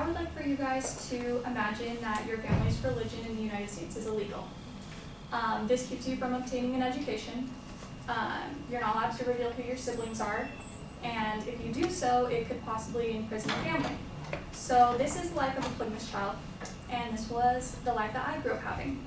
would like for you guys to imagine that your family's religion in the United States is illegal. This keeps you from obtaining an education. You're not allowed to reveal who your siblings are, and if you do so, it could possibly imprison your family. So this is the life of a polygamous child, and this was the life that I grew up having.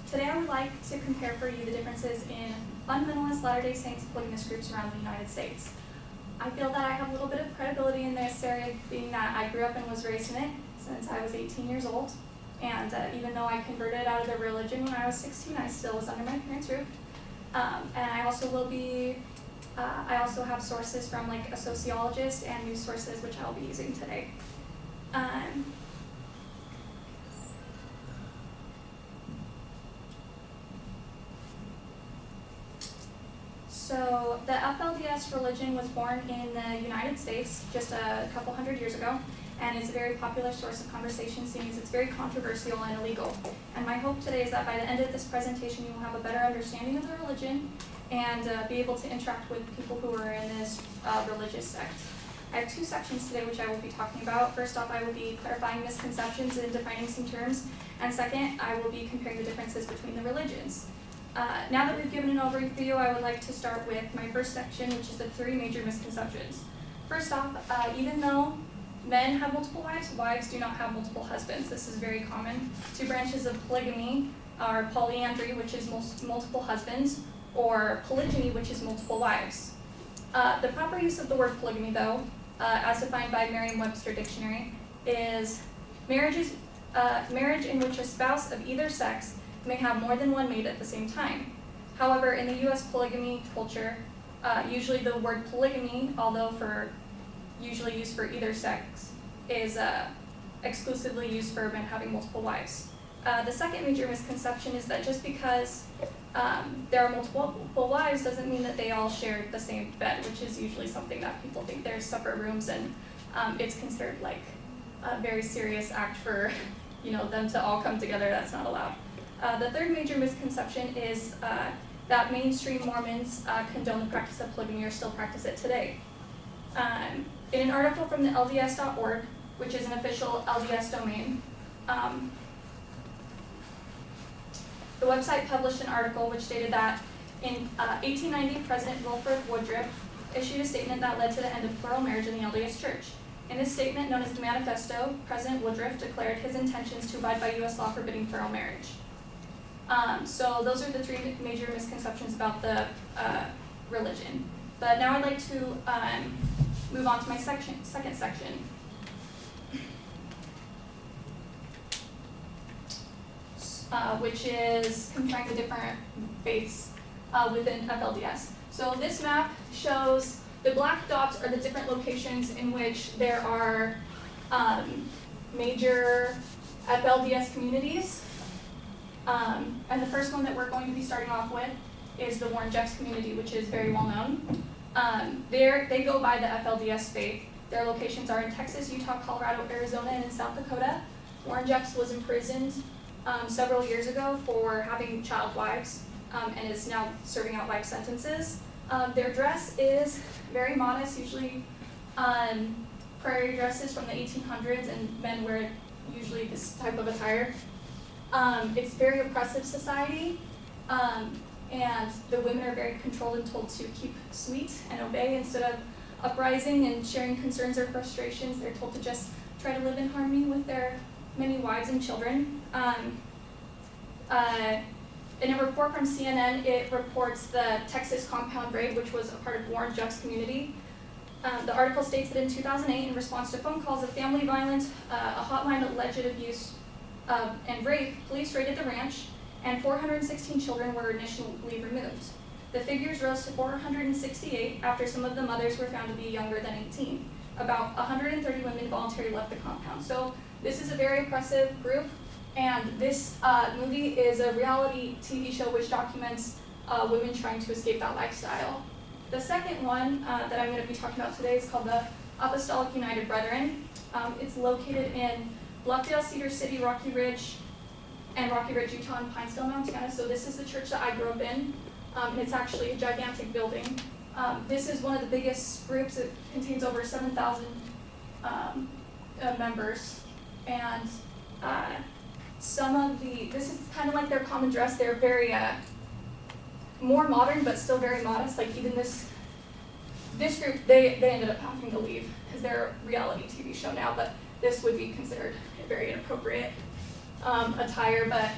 Today I would like to compare for you the differences in fundamentalist Latter-day Saints polygamous groups around the United States. I feel that I have a little bit of credibility in this area, being that I grew up and was raised in it since I was 18 years old. And even though I converted out of the religion when I was 16, I still was under my parents' roof. And I also will be, I also have sources from like a sociologist and news sources, which I'll be using today. So the FLDS religion was born in the United States just a couple hundred years ago, and it's a very popular source of conversation, seeing as it's very controversial and illegal. And my hope today is that by the end of this presentation, you will have a better understanding of the religion and be able to interact with people who are in this religious sect. I have two sections today which I will be talking about. First off, I will be clarifying misconceptions and defining some terms. And second, I will be comparing the differences between the religions. Now that we've given an overview, I would like to start with my first section, which is the three major misconceptions. First off, even though men have multiple wives, wives do not have multiple husbands. This is very common. Two branches of polygamy are polyandry, which is multiple husbands, or polygyny, which is multiple wives. The proper use of the word polygamy, though, as defined by Merriam-Webster Dictionary, is marriage in which a spouse of either sex may have more than one mate at the same time. However, in the U.S. polygamy culture, usually the word polygamy, although usually used for either sex, is exclusively used for men having multiple wives. The second major misconception is that just because there are multiple wives doesn't mean that they all share the same bed, which is usually something that people think there's separate rooms, and it's considered like a very serious act for them to all come together. That's not allowed. The third major misconception is that mainstream Mormons condone the practice of polygamy or still practice it today. In an article from the LDS.org, which is an official LDS domain, the website published an article which stated that in 1890, President Wilford Woodruff issued a statement that led to the end of plural marriage in the LDS Church. In this statement, known as the Manifesto, President Woodruff declared his intentions to abide by U.S. law forbidding plural marriage. So those are the three major misconceptions about the religion. But now I'd like to move on to my second section. Which is comparing the different faiths within FLDS. So this map shows the black dots are the different locations in which there are major FLDS communities. And the first one that we're going to be starting off with is the Warren Jeffs community, which is very well known. They go by the FLDS faith. Their locations are in Texas, Utah, Colorado, Arizona, and in South Dakota. Warren Jeffs was imprisoned several years ago for having child wives and is now serving out life sentences. Their dress is very modest, usually prairie dresses from the 1800s, and men wear usually this type of attire. It's a very oppressive society, and the women are very controlled and told to keep sweet and obey instead of uprising and sharing concerns or frustrations. They're told to just try to live in harmony with their many wives and children. In a report from CNN, it reports the Texas compound raid, which was a part of Warren Jeffs' community. The article states that in 2008, in response to phone calls of family violence, a hotline of alleged abuse and rape, police raided the ranch, and 416 children were initially removed. The figures rose to 468 after some of the mothers were found to be younger than 18. About 130 women voluntarily left the compound. So this is a very oppressive group, and this movie is a reality TV show which documents women trying to escape that lifestyle. The second one that I'm going to be talking about today is called the Apostolic United Brethren. It's located in Bluffdale, Cedar City, Rocky Ridge, Utah, and Pinedale, Montana. So this is the church that I grew up in. It's actually a gigantic building. This is one of the biggest groups. It contains over 7,000 members, and this is kind of like their common dress. They're very more modern, but still very modest. Like even this group, they ended up having to leave because they're a reality TV show now, but this would be considered a very inappropriate attire. But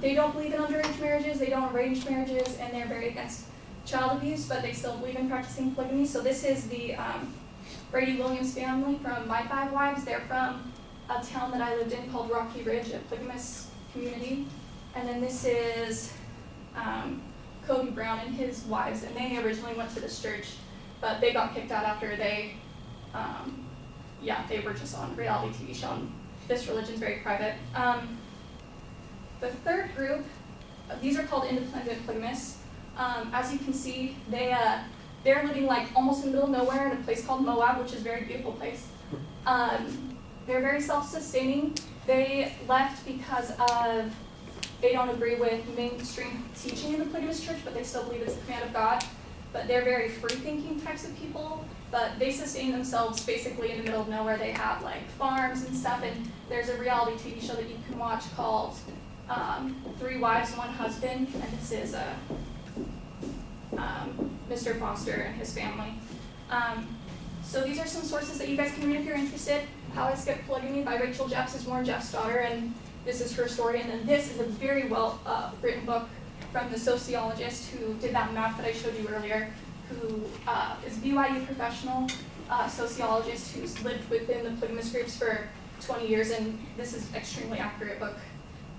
they don't believe in underage marriages, they don't arrange marriages, and they're very against child abuse, but they still believe in practicing polygamy. So this is the Brady Williams family from My Five Wives. They're from a town that I lived in called Rocky Ridge, a polygamous community. And then this is Kobe Brown and his wives, and they originally went to this church, but they got kicked out after they were just on a reality TV show, and this religion's very private. The third group, these are called independent polygamists. As you can see, they're living like almost in the middle of nowhere in a place called Moab, which is a very beautiful place. They're very self-sustaining. They left because they don't agree with mainstream teaching in the polygamous church, but they still believe it's a command of God. But they're very free-thinking types of people, but they sustain themselves basically in the middle of nowhere. They have like farms and stuff, and there's a reality TV show that you can watch called 3 Wives, 1 Husband, and this is Mr. Foster and his family. So these are some sources that you guys can read if you're interested. How I Skipped Polygamy by Rachel Jeffs is Warren Jeffs' daughter, and this is her story. And then this is a very well written book from the sociologist who did that map that I showed you earlier, who is BYU professional sociologist who's lived within the polygamous groups for 20 years, and this is an extremely accurate book.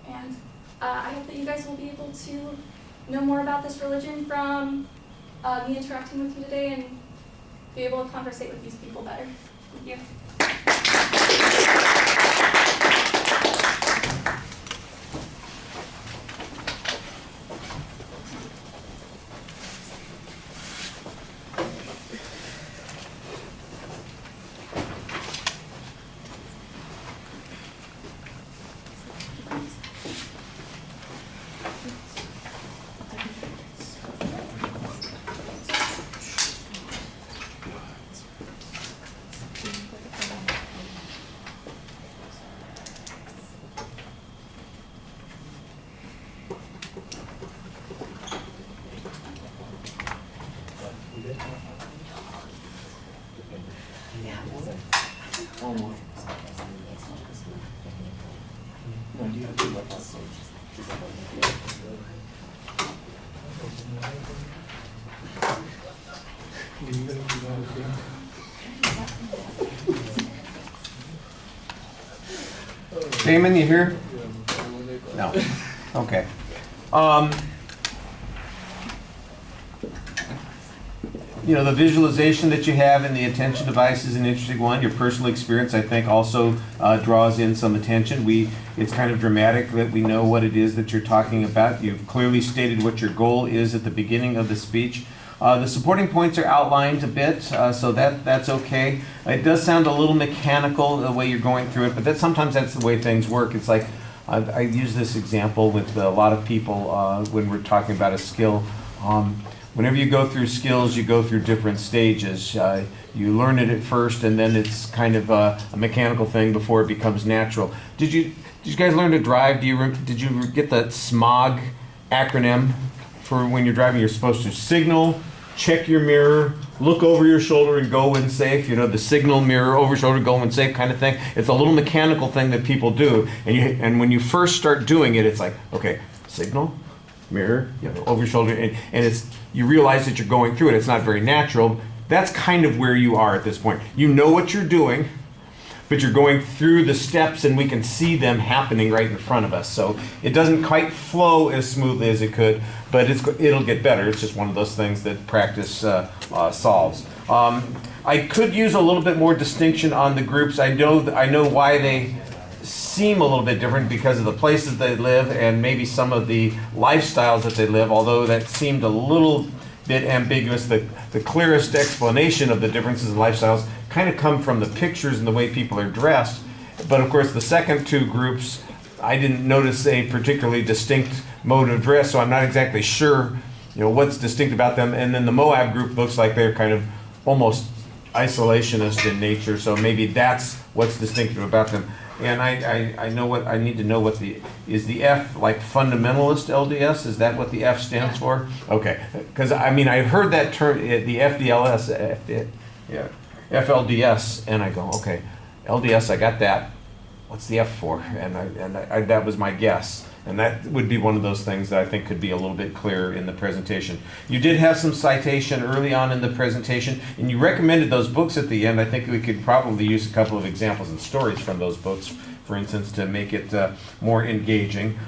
And I hope that you guys will be able to know more about this religion from me interacting with you today and be able to conversate with these people better. Thank you. Damon, you here? No. Okay. The visualization that you have in the attention device is an interesting one. Your personal experience, I think, also draws in some attention. It's kind of dramatic that we know what it is that you're talking about. You've clearly stated what your goal is at the beginning of the speech. The supporting points are outlined a bit, so that's okay. It does sound a little mechanical the way you're going through it, but sometimes that's the way things work. It's like, I use this example with a lot of people when we're talking about a skill. Whenever you go through skills, you go through different stages. You learn it at first, and then it's kind of a mechanical thing before it becomes natural. Did you guys learn to drive? Did you get the SMOG acronym for when you're driving? You're supposed to signal, check your mirror, look over your shoulder, and go when safe. The signal, mirror, over shoulder, go when safe kind of thing. It's a little mechanical thing that people do, and when you first start doing it, it's like, okay, signal, mirror, over your shoulder, and you realize that you're going through it. It's not very natural. That's kind of where you are at this point. You know what you're doing, but you're going through the steps, and we can see them happening right in front of us. So it doesn't quite flow as smoothly as it could, but it'll get better. It's just one of those things that practice solves. I could use a little bit more distinction on the groups. I know why they seem a little bit different because of the places they live and maybe some of the lifestyles that they live, although that seemed a little bit ambiguous. The clearest explanation of the differences in lifestyles kind of come from the pictures and the way people are dressed. But of course the second two groups, I didn't notice a particularly distinct mode of dress, so I'm not exactly sure what's distinct about them. And then the Moab group looks like they're kind of almost isolationist in nature, so maybe that's what's distinctive about them. And I know what, I need to know what is the F like fundamentalist LDS? Is that what the F stands for? Okay, because I mean, I've heard that term, the FLDS, and I go, okay, LDS, I got that. What's the F for? And I that was my guess. And that would be one of those things that I think could be a little bit clearer in the presentation. You did have some citation early on in the presentation, and you recommended those books at the end. I think we could probably use a couple of examples and stories from those books, for instance, to make it more engaging.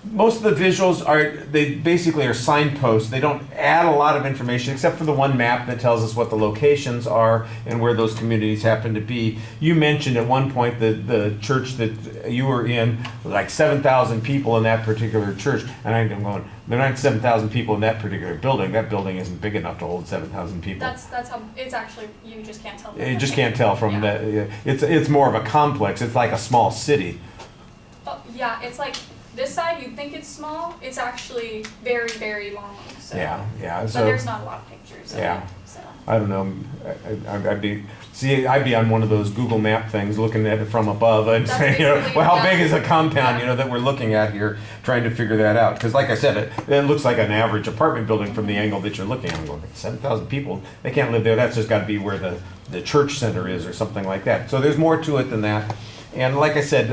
Most of the visuals they basically are signposts. They don't add a lot of information except for the one map that tells us what the locations are and where those communities happen to be. You mentioned at one point that the church that you were in, like 7,000 people in that particular church. And I'm going, there aren't 7,000 people in that particular building. That building isn't big enough to hold 7,000 people. That's how it's actually. You just can't tell. You just can't tell from that. It's more of a complex. It's like a small city. Oh, yeah, it's like. This side, you'd think it's small. It's actually very, very long. So. Yeah. But there's not a lot of pictures. Yeah. So. I don't know. I'd be on one of those Google Map things, looking at it from above, and say, well, how big is the compound, that we're looking at here, trying to figure that out. Because, like I said, it looks like an average apartment building from the angle that you're looking at. I'm going, 7,000 people, they can't live there. That's just got to be where the church center is, or something like that. So there's more to it than that. And like I said.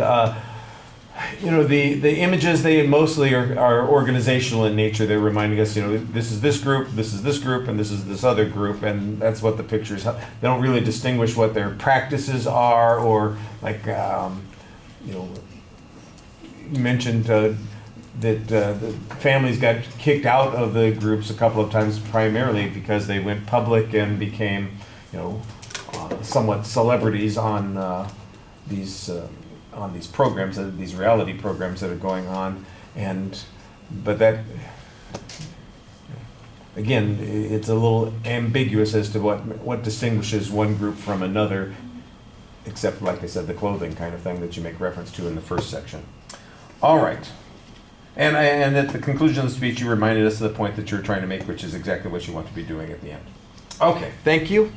The images, they mostly are organizational in nature. They're reminding us, this is this group, and this is this other group, and that's what the pictures have. They don't really distinguish what their practices are, or like, you mentioned that the families got kicked out of the groups a couple of times, primarily because they went public and became, somewhat celebrities on these programs, these reality programs that are going on, but that, again, it's a little ambiguous as to what distinguishes one group from another, except, like I said, the clothing kind of thing that you make reference to in the first section. All right. And at the conclusion of the speech, you reminded us of the point that you're trying to make, which is exactly what you want to be doing at the end. Okay, thank you.